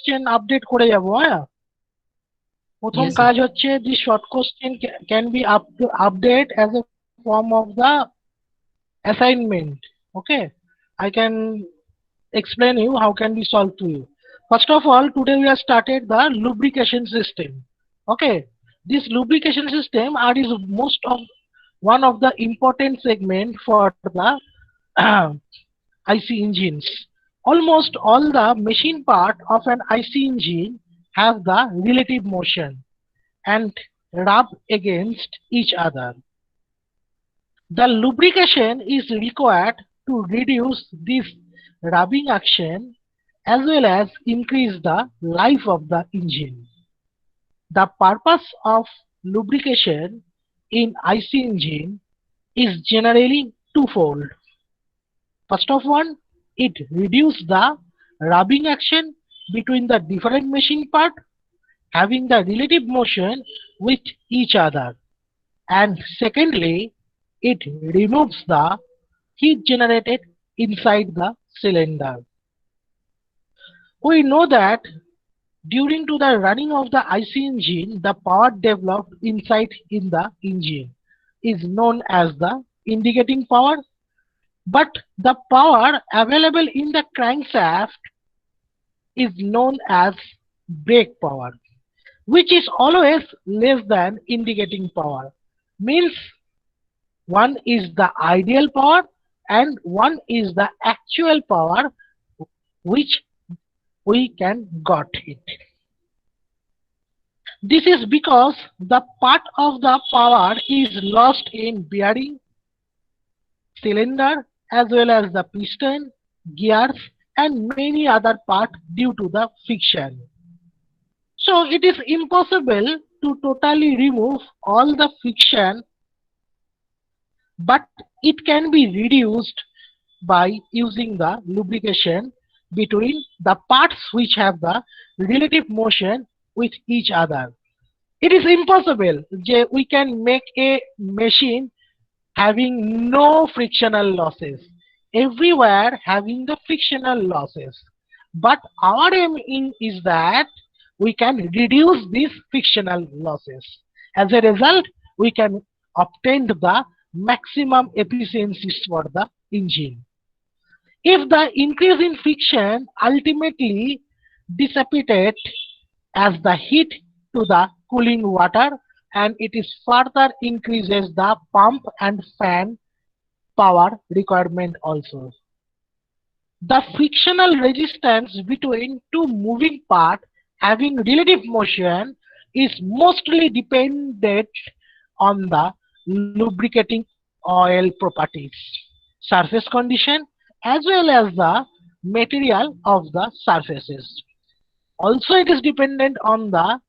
Question update করে যাব। হ্যাঁ, প্রথম Yes, sir. কাজ হচ্ছে the short question can be update as a form of the assignment. Okay, I can explain you how can be solved to you. First of all, today we have started the lubrication system. Okay, this lubrication system is most of one of the important segment for the IC engines. Almost all the machine part of an IC engine have the relative motion and rub against each other. The lubrication is required to reduce this rubbing action as well as increase the life of the engine. The purpose of lubrication in IC engine is generally twofold. First of one, it reduces the rubbing action between the different machine part having the relative motion with each other. And secondly, it removes the heat generated inside the cylinder. We know that during to the running of the IC engine, the power developed inside in the engine is known as the indicating power, but the power available in the crankshaft is known as brake power, which is always less than indicating power. Means one is the ideal power and one is the actual power which we can got it. This is because the part of the power is lost in bearing, cylinder as well as the piston, gears and many other parts due to the friction. So it is impossible to totally remove all the friction, but it can be reduced by using the lubrication between the parts which have the relative motion with each other. It is impossible that we can make a machine having no frictional losses, everywhere having the frictional losses. But our aim is that we can reduce these frictional losses. As a result, we can obtain the maximum efficiencies for the engine. If the increase in friction ultimately dissipated as the heat to the cooling water and it is further increases the pump and fan power requirement also. The frictional resistance between two moving parts having relative motion is mostly dependent on the lubricating oil properties, surface condition as well as the material of the surfaces. Also it is dependent on the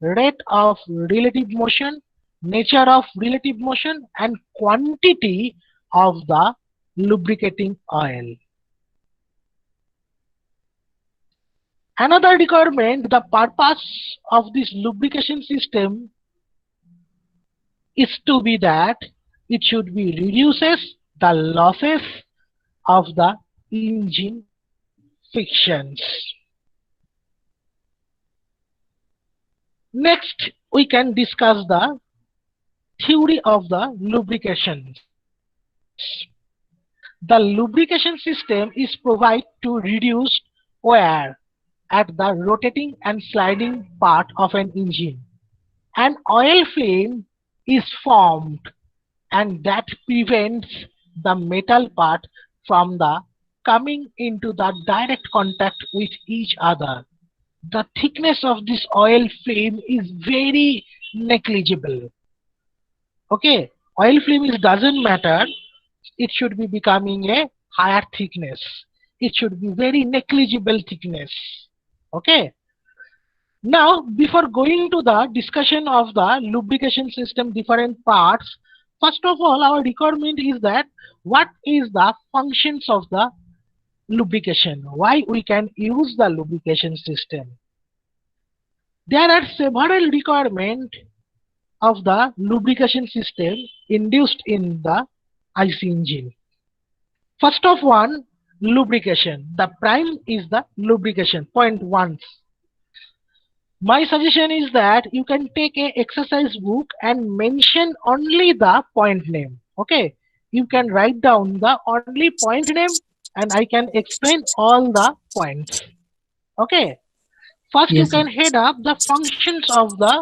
rate of relative motion, nature of relative motion and quantity of the lubricating oil. Another requirement, the purpose of this lubrication system is to be that it should be reduces the losses of the engine frictions. Next, we can discuss the theory of the lubrication. The lubrication system is provided to reduce wear at the rotating and sliding part of an engine. An oil film is formed and that prevents the metal part from the coming into the direct contact with each other. The thickness of this oil film is very negligible. Okay, oil film is doesn't matter. It should be becoming a higher thickness. It should be very negligible thickness. Okay. Now, before going to the discussion of the lubrication system different parts, first of all, our requirement is that what is the functions of the lubrication? Why we can use the lubrication system? There are several requirements of the lubrication system induced in the IC engine. First of one, lubrication. The prime is the lubrication, point one. My suggestion is that you can take a exercise book and mention only the point name. Okay, you can write down the only point name and I can explain all the points. Okay, first you Yes, sir. can head up the functions of the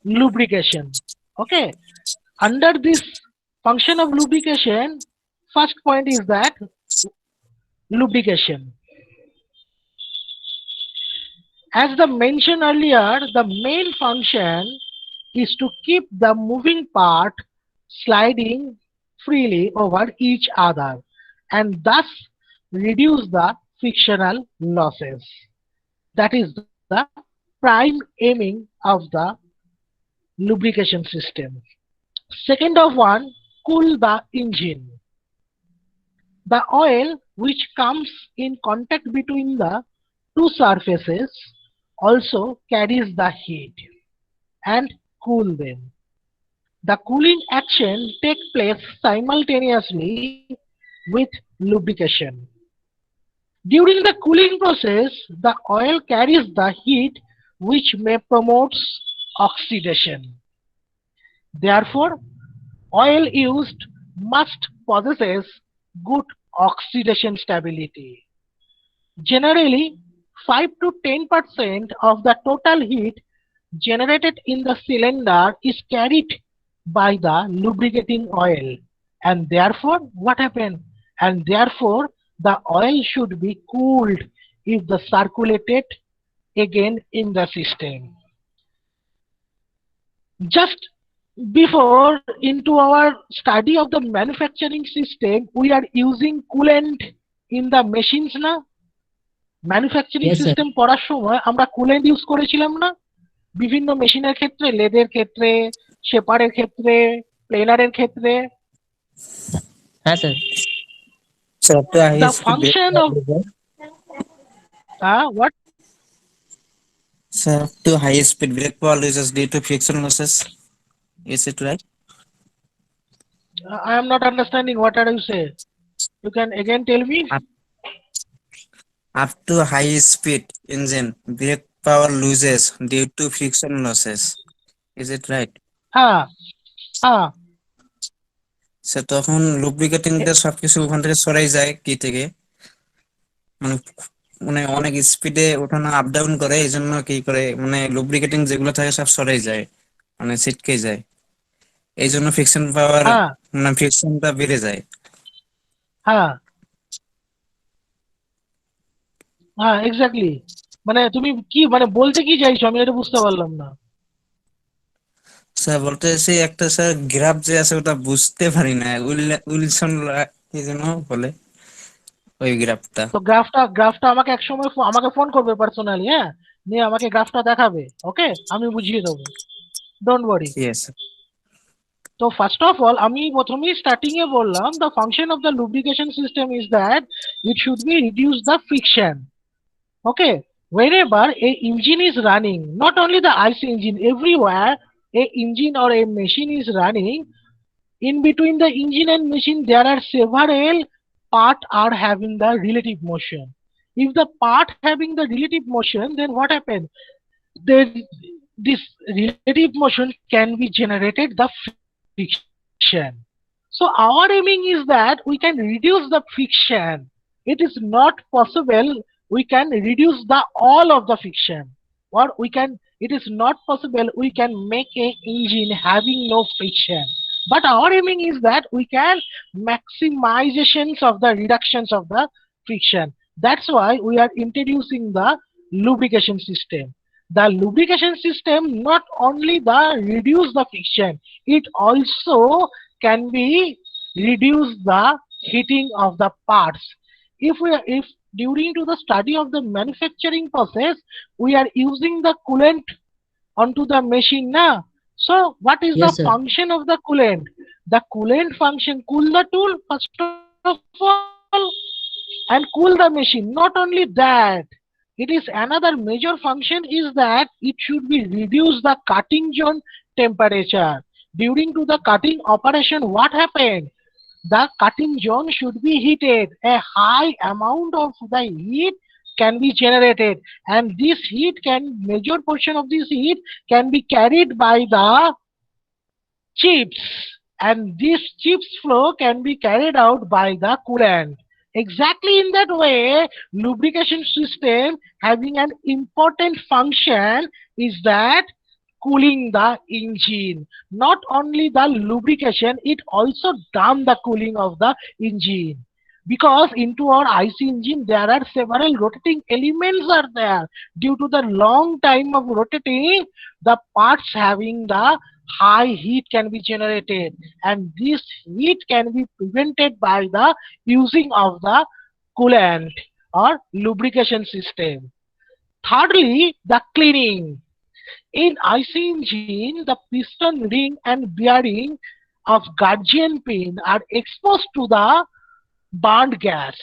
lubrication. Okay, under this function of lubrication, first point is that lubrication. As the mentioned earlier, the main function is to keep the moving part sliding freely over each other and thus reduce the frictional losses. That is the prime aiming of the lubrication system. Second of one, cool the engine. The oil which comes in contact between the two surfaces also carries the heat and cool them. The cooling action takes place simultaneously with lubrication. During the cooling process, the oil carries the heat which may promotes oxidation. Therefore, oil used must possesses good oxidation stability. Generally, 5 to 10% of the total heat generated in the cylinder is carried by the lubricating oil, and therefore what happened? And therefore the oil should be cooled if the circulated again in the system. Just before into our study of the manufacturing system, we are using coolant in the machines না? Manufacturing Yes, sir. System পড়ার সময় আমরা coolant use করেছিলাম না বিভিন্ন মেশিনের ক্ষেত্রে, লেদের ক্ষেত্রে, শেপারের ক্ষেত্রে, প্লেনারের ক্ষেত্রে। Yes, sir. So up to high The speed brake function power of user. what So up to high speed brake power users due to friction losses. Is it right? I am not understanding what are you say. You can again tell me. Up, up to high speed engine brake power loses due to friction losses. Is it right? হ্যাঁ, হ্যাঁ, সে তখন lubricating টা সবকিছু ওখান থেকে সরাই যায় কি থেকে মানে মানে অনেক স্পিডে ওঠানো আপ ডাউন করে এই জন্য কি করে মানে লুব্রিকেটিং যেগুলো থাকে সব সরাই যায় মানে ছিটকে যায় এই জন্য ফ্রিকশন পাওয়ার হ্যাঁ, মানে ফ্রিকশনটা বেড়ে যায়। হ্যাঁ, হ্যাঁ, এক্স্যাক্টলি। মানে তুমি কি মানে বলতে কি চাইছো আমি এটা বুঝতে পারলাম না। স্যার বলতে চাইছি একটা স্যার গ্রাফ যে আছে ওটা বুঝতে পারি না উইলসন কি যেন বলে ওই গ্রাফটা। তো গ্রাফটা আমাকে একসময় আমাকে ফোন করবে পার্সোনালি, হ্যাঁ, নিয়ে আমাকে গ্রাফটা দেখাবে। ওকে, আমি বুঝিয়ে দেবো, ডোন্ট ওয়ারি। ঠিক আছে। তো ফার্স্ট অফ অল আমি প্রথমেই স্টার্টিং এ বললাম the function of the lubrication system is that it should be reduce the friction. Okay, whenever a engine is running, not only the IC engine, everywhere a engine or a machine is running, in between the engine and machine there are several part are having the relative motion. If the part having the relative motion, then what happens? Then this relative motion can be generated the friction. So our aiming is that we can reduce the friction. It is not possible we can reduce the all of the friction, or we can, it is not possible we can make a engine having no friction. But our aiming is that we can maximizations of the reductions of the friction. That's why we are introducing the lubrication system. The lubrication system not only the reduce the friction, it also can be reduce the heating of the parts. If during to the study of the manufacturing process we are using the coolant onto the machine now, so what is the Yes, sir. function of the coolant? The coolant function cool the tool first of all and cool the machine. Not only that, it is another major function is that it should be reduce the cutting zone temperature. During to the cutting operation, what happened? The cutting zone should be heated. A high amount of the heat can be generated, and this heat can, major portion of this heat can be carried by the chips, and this chips flow can be carried out by the coolant. Exactly in that way, lubrication system having an important function is that cooling the engine. Not only the lubrication, it also done the cooling of the engine. Because into our IC engine there are several rotating elements are there. Due to the long time of rotating, the parts having the high heat can be generated, and this heat can be prevented by the using of the coolant or lubrication system. Thirdly, the cleaning. In IC engine, the piston ring and bearing of guardian pin are exposed to the burned gas,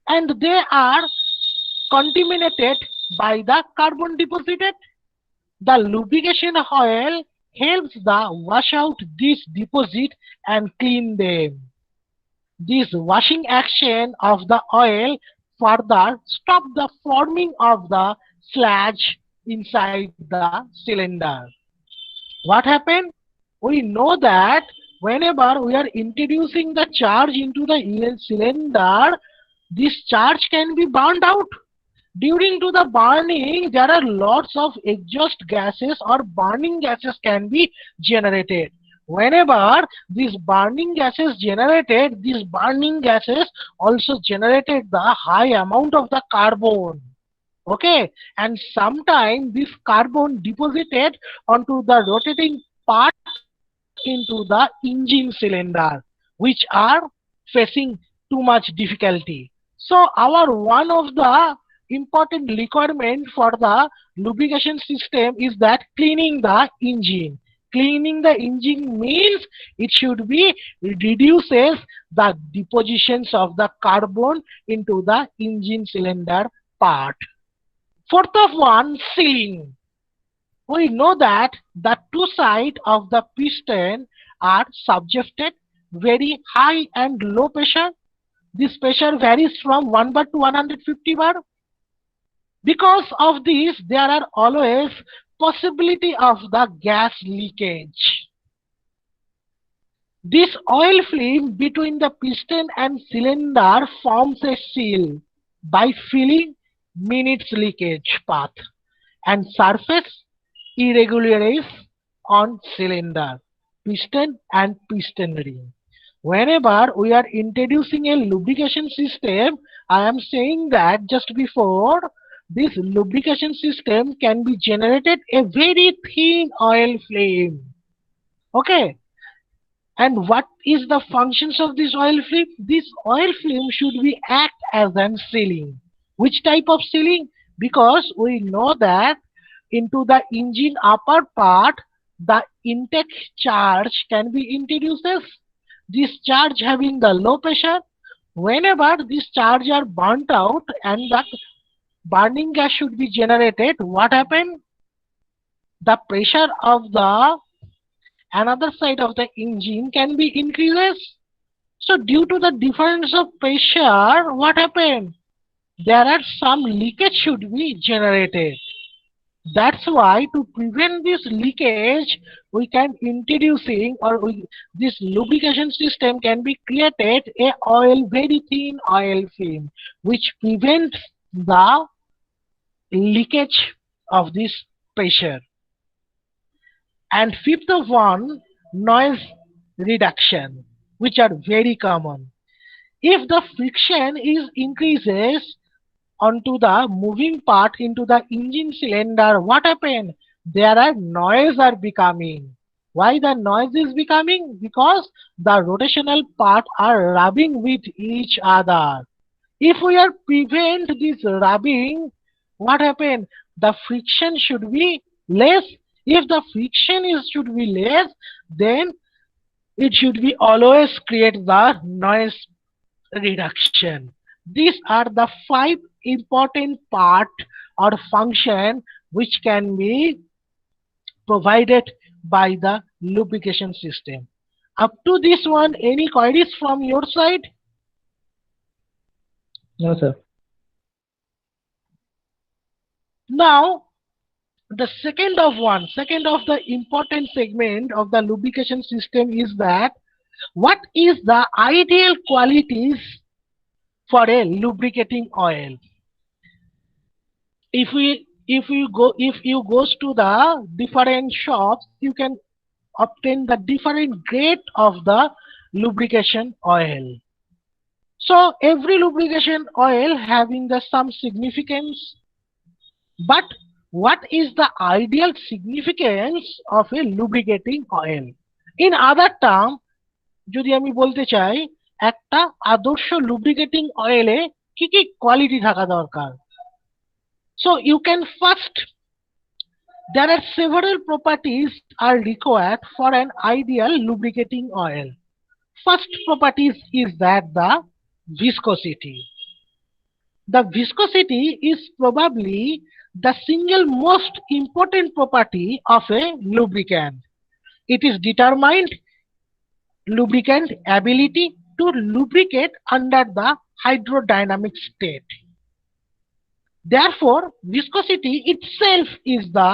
and they are contaminated by the carbon deposited. The lubrication oil helps the wash out this deposit and clean them. This washing action of the oil further stop the forming of the sludge inside the cylinder. What happened? We know that whenever we are introducing the charge into the cylinder, this charge can be burned out. During to the burning, there are lots of exhaust gases or burning gases can be generated. Whenever these burning gases generated, these burning gases also generated the high amount of the carbon. Okay, and sometimes this carbon deposited onto the rotating part into the engine cylinder, which are facing too much difficulty. So our one of the important requirement for the lubrication system is that cleaning the engine. Cleaning the engine means it should be reduces the depositions of the carbon into the engine cylinder part. Fourth of one, sealing. We know that the two sides of the piston are subjected very high and low pressure. This pressure varies from 1 bar to 150 bar. Because of this, there are always possibility of the gas leakage. This oil film between the piston and cylinder forms a seal by filling minutes leakage path and surface irregularities on cylinder, piston and piston ring. Whenever we are introducing a lubrication system, I am saying that just before, this lubrication system can be generated a very thin oil film. Okay. And what is the functions of this oil film? This oil film should be act as an sealing. Which type of sealing? Because we know that into the engine upper part, the intake charge can be introduced. This charge having the low pressure. Whenever this charge are burnt out and the burning gas should be generated, what happened? The pressure of the another side of the engine can be increases. So due to the difference of pressure, what happened? There are some leakage should be generated. That's why to prevent this leakage, we can introducing this lubrication system can be created a very thin oil film which prevents the leakage of this pressure. And fifth of one, noise reduction, which are very common. If the friction is increases onto the moving part into the engine cylinder, what happened? There are noise are becoming. Why the noise is becoming? Because the rotational part are rubbing with each other. If we are prevent this rubbing, what happened? The friction should be less. If the friction is should be less, then it should be always create the noise reduction. These are the 5 important part or function which can be provided by the lubrication system. Up to this one, any queries from your side? No, sir. Now, the second of the important segment of the lubrication system is that what is the ideal qualities for a lubricating oil? If you goes to the different shops, you can obtain the different grade of the lubrication oil. So every lubrication oil having the some significance, but what is the ideal significance of a lubricating oil? In other term, যদি আমি বলতে চাই একটা আদর্শ lubricating অয়েলে কি কি quality থাকা দরকার? So you can first, there are several properties are required for an ideal lubricating oil. First properties is that the viscosity. The viscosity is probably the single most important property of a lubricant. It is determined lubricant ability to lubricate under the hydrodynamic state. Therefore, viscosity itself is the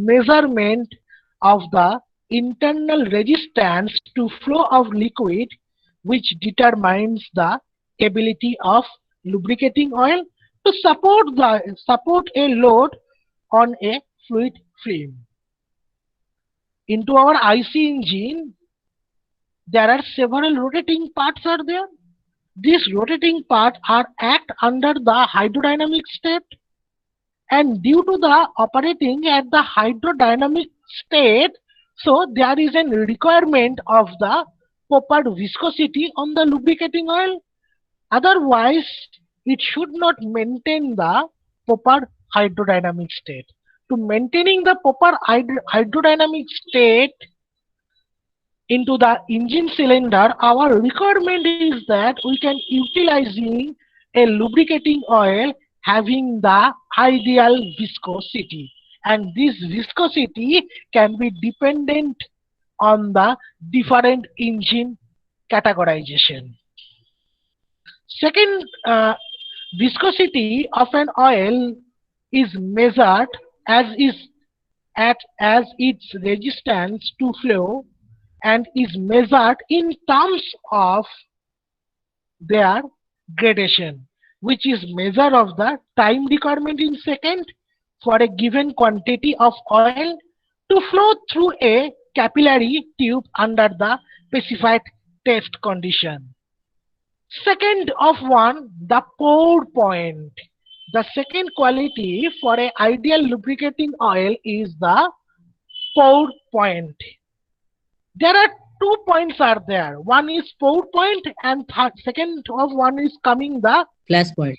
measurement of the internal resistance to flow of liquid, which determines the ability of lubricating oil to support a load on a fluid film. Into our IC engine, there are several rotating parts are there. These rotating parts are act under the hydrodynamic state, and due to the operating at the hydrodynamic state, so there is a requirement of the proper viscosity on the lubricating oil. Otherwise, it should not maintain the proper hydrodynamic state. To maintaining the proper hydrodynamic state into the engine cylinder, our requirement is that we can utilizing a lubricating oil having the ideal viscosity, and this viscosity can be dependent on the different engine categorization. Second, viscosity of an oil is measured as its resistance to flow, and is measured in terms of their gradation, which is measure of the time requirement in second for a given quantity of oil to flow through a capillary tube under the specified test condition. Second of one, the pour point. The second quality for a ideal lubricating oil is the pour point. There are 2 points are there. One is pour point, and second of one is coming the Flash point.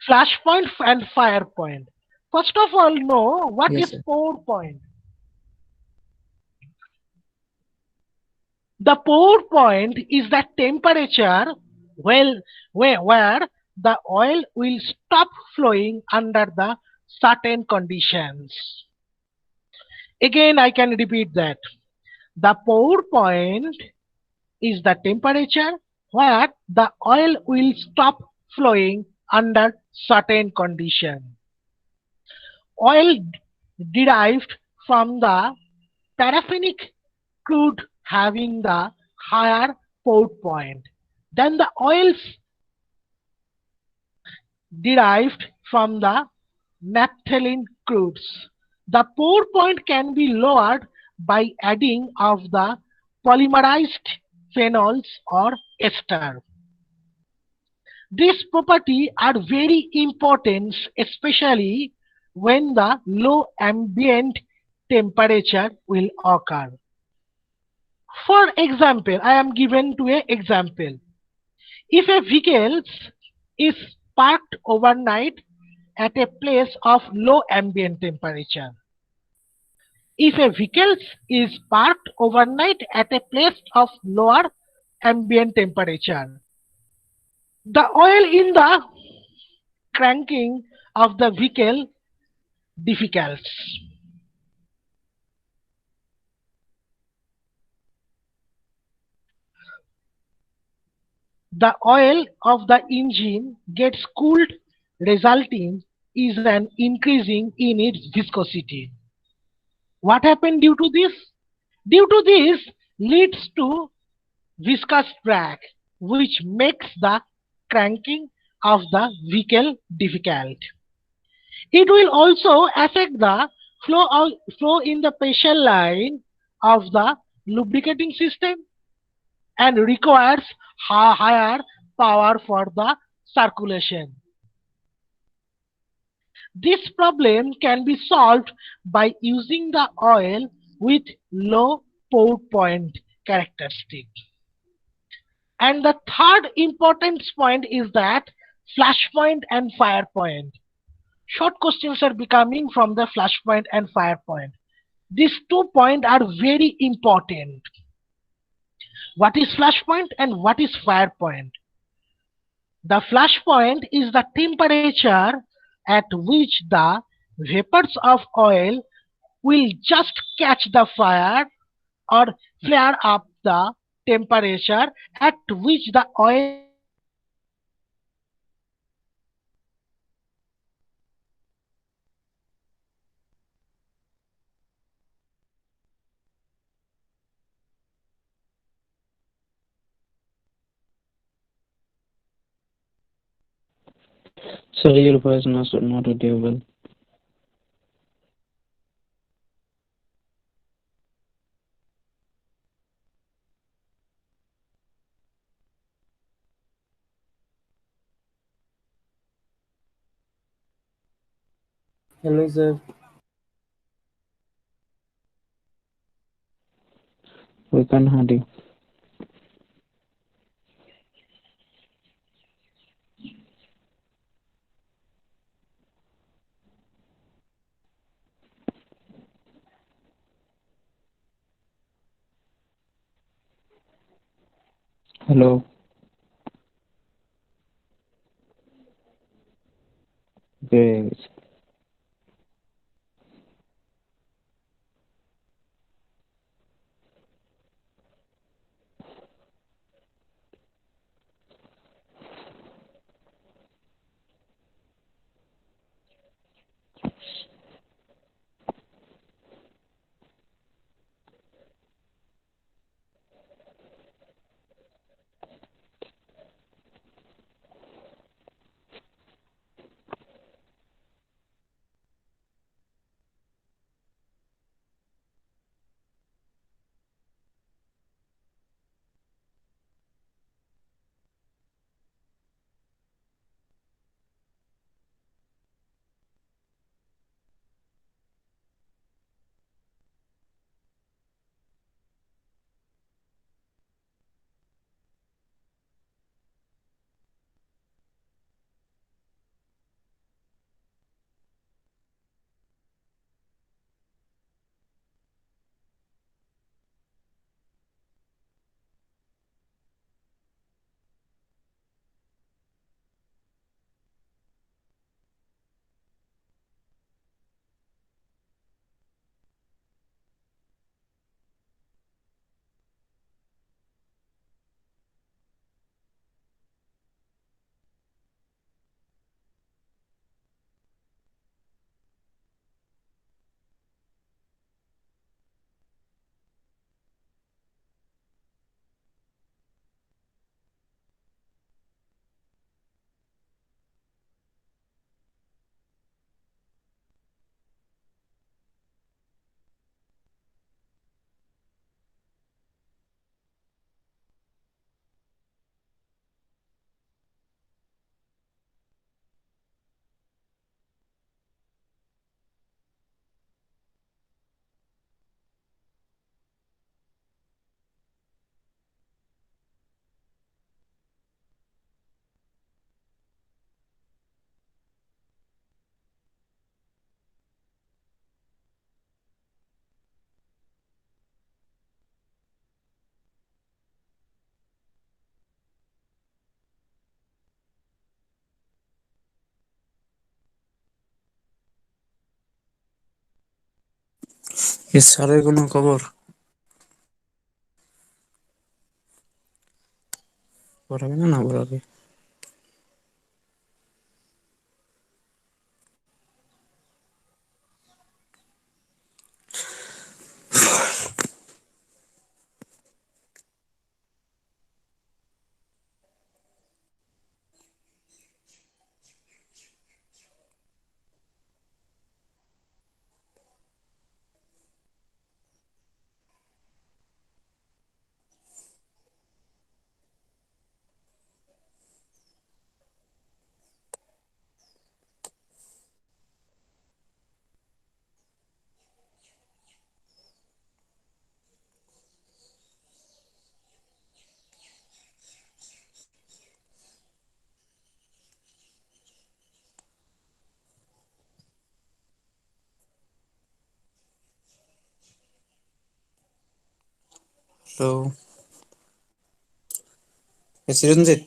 flash point and fire point. First of all, know what Yes, is sir. pour point. The pour point is the temperature where the oil will stop flowing under the certain conditions. Again, I can repeat that. The pour point is the temperature where the oil will stop flowing under certain condition. Oil derived from the paraffinic crude having the higher pour point than the oils derived from the naphthalene crudes. The pour point can be lowered by adding of the polymerized phenols or ester. These properties are very important, especially when the low ambient temperature will occur. For example, I am given to an example. If a vehicle is parked overnight at a place of low ambient temperature, if a vehicle is parked overnight at a place of lower ambient temperature, the oil in the cranking of the vehicle difficult. The oil of the engine gets cooled, resulting is an increasing in its viscosity. What happened due to this? Due to this leads to viscous drag, which makes the cranking of the vehicle difficult. It will also affect the flow in the partial line of the lubricating system and requires higher power for the circulation. This problem can be solved by using the oil with low pour point characteristic. And the third important point is that flash point and fire point. Short questions are becoming from the flash point and fire point. These 2 points are very important. What is flash point and what is fire point? The flash point is the temperature at which the vapors of oil will just catch the fire or flare up the temperature at which the oil is Sorry, your voice not audible. Hello, sir. We can hear you. Hello. Okay. স্যারের কোনো খবর? পড়াবে না, না পড়াবে? তো চিরঞ্জিত,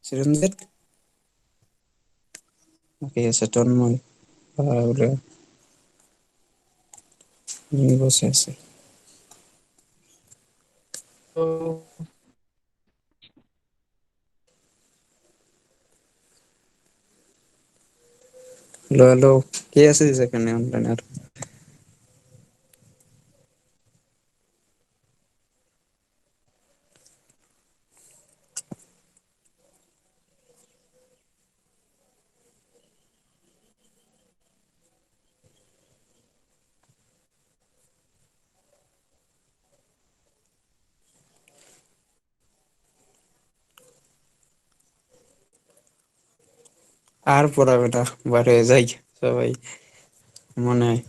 চিরঞ্জিত ঠিক আছে, তন্ময় তাহলে বসে আছে। তো হ্যালো হ্যালো, কে আছিস এখানে অনলাইনে আর? আর পড়াবে না, বাইরে হয়ে যাই সবাই মনে হয়।